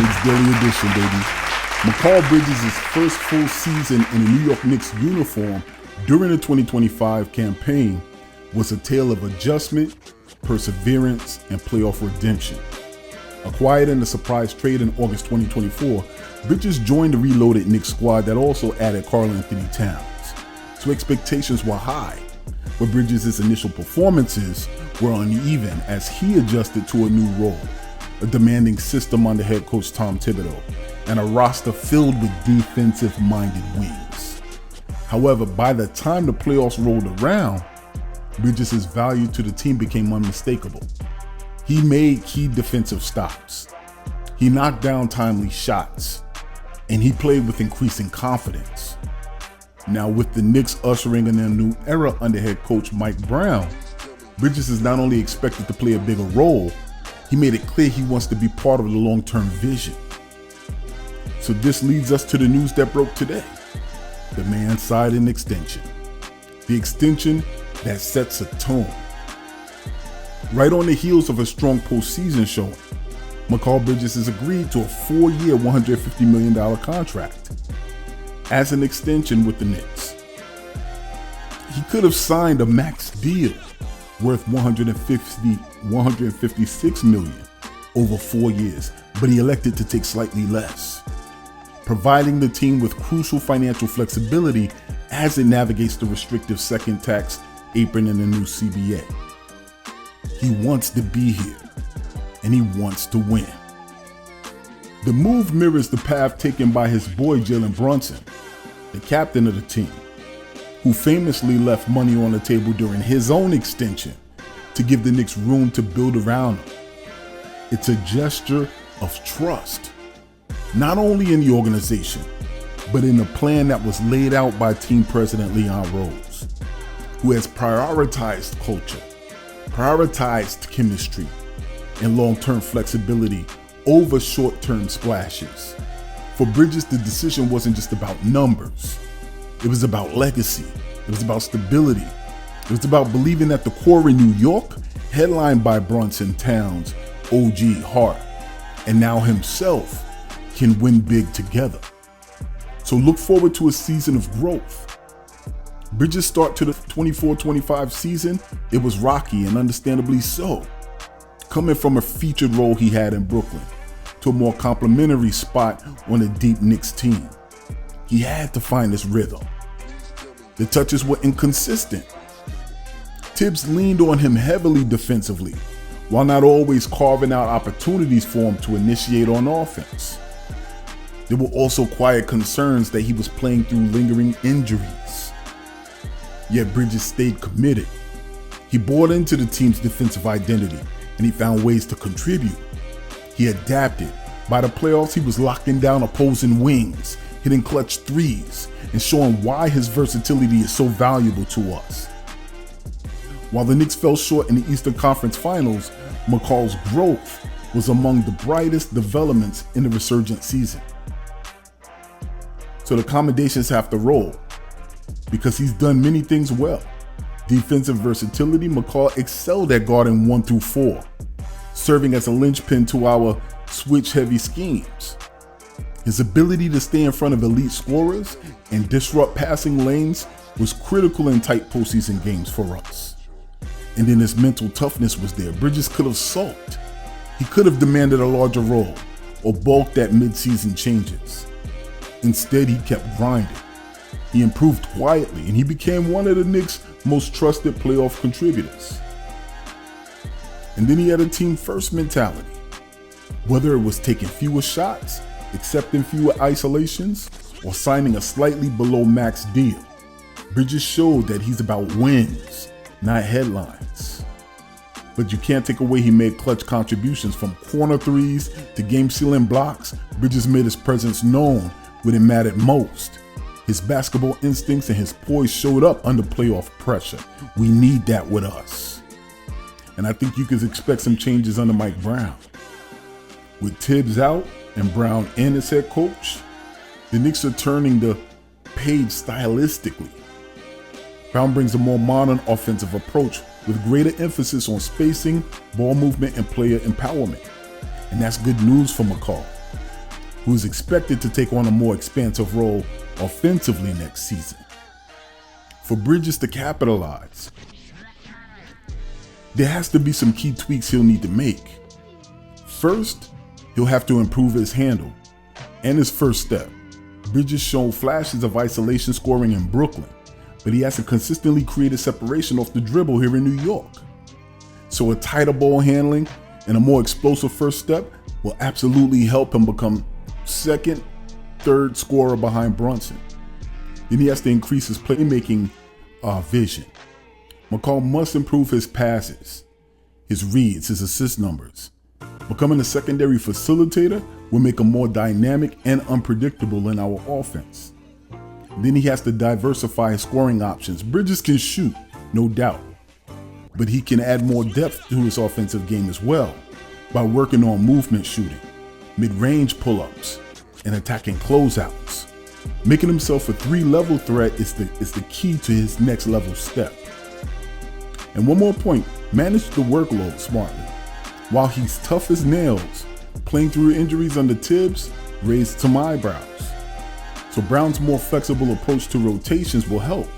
Knicks Daily Edition, baby. Mikal Bridges' first full season in a New York Knicks uniform during the 2025 campaign was a tale of adjustment, perseverance, and playoff redemption. Acquired in a surprise trade in August 2024, Bridges joined the reloaded Knicks squad that also added Karl-Anthony Towns. So expectations were high, but Bridges' initial performances were uneven as he adjusted to a new role, a demanding system under head coach Tom Thibodeau, and a roster filled with defensive-minded wings. However, by the time the playoffs rolled around, Bridges' value to the team became unmistakable. He made key defensive stops. He knocked down timely shots, and he played with increasing confidence. Now, with the Knicks ushering in a new era under head coach Mike Brown, Bridges is not only expected to play a bigger role, he made it clear he wants to be part of the long-term vision. So this leads us to the news that broke today. The man signed an extension. The extension that sets a tone. Right on the heels of a strong postseason showing, Mikal Bridges has agreed to a 4-year, $150 million contract as an extension with the Knicks. He could have signed a max deal worth $156 million over 4 years, but he elected to take slightly less, providing the team with crucial financial flexibility as it navigates the restrictive second tax apron in the new CBA. He wants to be here, and he wants to win. The move mirrors the path taken by his boy Jalen Brunson, the captain of the team, who famously left money on the table during his own extension to give the Knicks room to build around him. It's a gesture of trust, not only in the organization, but in the plan that was laid out by team president Leon Rose, who has prioritized culture, prioritized chemistry, and long-term flexibility over short-term splashes. For Bridges, the decision wasn't just about numbers. It was about legacy. It was about stability. It was about believing that the core in New York, headlined by Brunson, Towns, OG, Hart, and now himself, can win big together. So look forward to a season of growth. Bridges' start to the 24-25 season, it was rocky, and understandably so. Coming from a featured role he had in Brooklyn to a more complimentary spot on a deep Knicks team, he had to find his rhythm. The touches were inconsistent. Tibbs leaned on him heavily defensively, while not always carving out opportunities for him to initiate on offense. There were also quiet concerns that he was playing through lingering injuries. Yet Bridges stayed committed. He bought into the team's defensive identity, and he found ways to contribute. He adapted. By the playoffs, he was locking down opposing wings, hitting clutch threes, and showing why his versatility is so valuable to us. While the Knicks fell short in the Eastern Conference Finals, Mikal's growth was among the brightest developments in the resurgent season. So the commendations have to roll, because he's done many things well. Defensive versatility, Mikal excelled at guarding 1 through 4, serving as a linchpin to our switch-heavy schemes. His ability to stay in front of elite scorers and disrupt passing lanes was critical in tight postseason games for us. And then his mental toughness was there. Bridges could have sulked. He could have demanded a larger role or balked at mid-season changes. Instead, he kept grinding. He improved quietly, and he became one of the Knicks' most trusted playoff contributors. And then he had a team-first mentality. Whether it was taking fewer shots, accepting fewer isolations, or signing a slightly below max deal, Bridges showed that he's about wins, not headlines. But you can't take away he made clutch contributions from corner threes to game-sealing blocks. Bridges made his presence known when it mattered most. His basketball instincts and his poise showed up under playoff pressure. We need that with us. And I think you can expect some changes under Mike Brown. With Tibbs out and Brown in as head coach, the Knicks are turning the page stylistically. Brown brings a more modern offensive approach with greater emphasis on spacing, ball movement, and player empowerment. And that's good news for Mikal. who is expected to take on a more expansive role offensively next season. For Bridges to capitalize, there has to be some key tweaks he'll need to make. First, he'll have to improve his handle and his first step. Bridges showed flashes of isolation scoring in Brooklyn, but he hasn't consistently created separation off the dribble here in New York. So a tighter ball handling and a more explosive first step will absolutely help him become second, third scorer behind Brunson. Then he has to increase his playmaking vision. Mikal must improve his passes, his reads, his assist numbers. Becoming a secondary facilitator will make him more dynamic and unpredictable in our offense. Then he has to diversify his scoring options. Bridges can shoot, no doubt, but he can add more depth to his offensive game as well by working on movement shooting, mid-range pull-ups, and attacking closeouts. Making himself a three-level threat is the key to his next level step. And one more point, manage the workload smartly. While he's tough as nails, playing through injuries under Tibbs raised some eyebrows. So Brown's more flexible approach to rotations will help,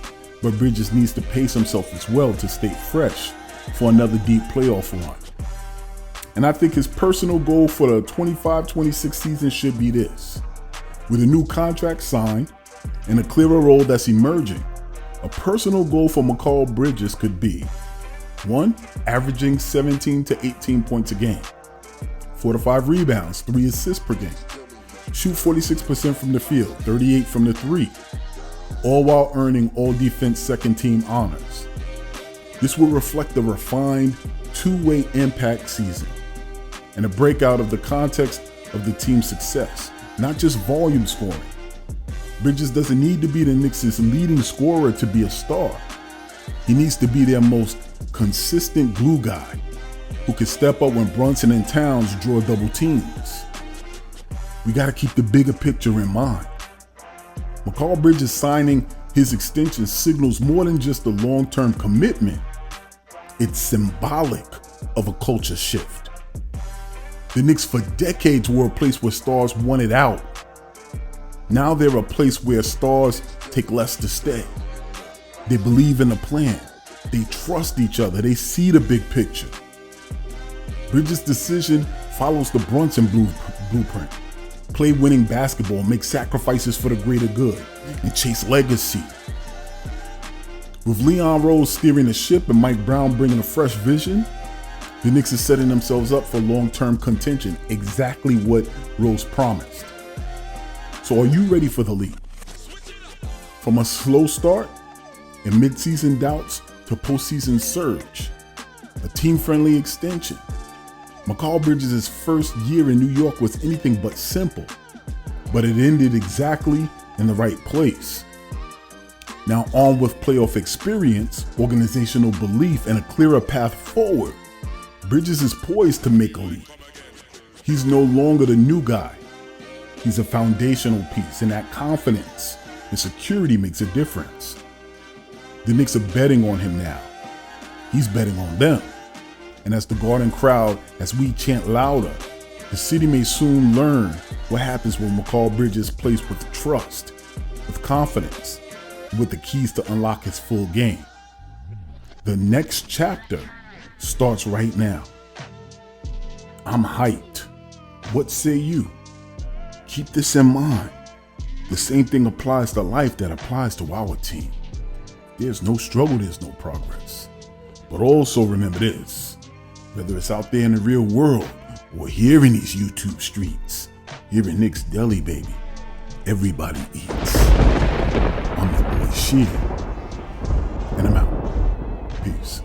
but Bridges needs to pace himself as well to stay fresh for another deep playoff run. And I think his personal goal for the 25-26 season should be this. With a new contract signed and a clearer role that's emerging, a personal goal for Mikal Bridges could be 1. Averaging 17 to 18 points a game, 4 to 5 rebounds, 3 assists per game, shoot 46% from the field, 38 from the three, all while earning all defense second team honors. This will reflect the refined two-way impact season and a breakout of the context of the team's success, not just volume scoring. Bridges doesn't need to be the Knicks' leading scorer to be a star. He needs to be their most consistent glue guy who can step up when Brunson and Towns draw double teams. We got to keep the bigger picture in mind. Mikal Bridges signing his extension signals more than just a long-term commitment. It's symbolic of a culture shift. The Knicks for decades were a place where stars wanted out. Now they're a place where stars take less to stay. They believe in the plan. They trust each other. They see the big picture. Bridges' decision follows the Brunson blueprint. Play winning basketball, make sacrifices for the greater good, and chase legacy. With Leon Rose steering the ship and Mike Brown bringing a fresh vision, the Knicks are setting themselves up for long-term contention, exactly what Rose promised. So are you ready for the leap? From a slow start and mid-season doubts to postseason surge, a team-friendly extension. Mikal Bridges' first year in New York was anything but simple, but it ended exactly in the right place. Now armed with playoff experience, organizational belief, and a clearer path forward, Bridges is poised to make a leap. He's no longer the new guy. He's a foundational piece, and that confidence and security makes a difference. The Knicks are betting on him now. He's betting on them. And as the Garden crowd, as we chant louder, the city may soon learn what happens when Mikal Bridges plays with trust, with confidence, with the keys to unlock his full game. The next chapter starts right now. I'm hyped. What say you? Keep this in mind. The same thing applies to life that applies to our team. There's no struggle, there's no progress. But also remember this, whether it's out there in the real world or here in these YouTube streets, here in Knicks Deli, baby, everybody eats. I'm your boy Sheed, and I'm out. Peace.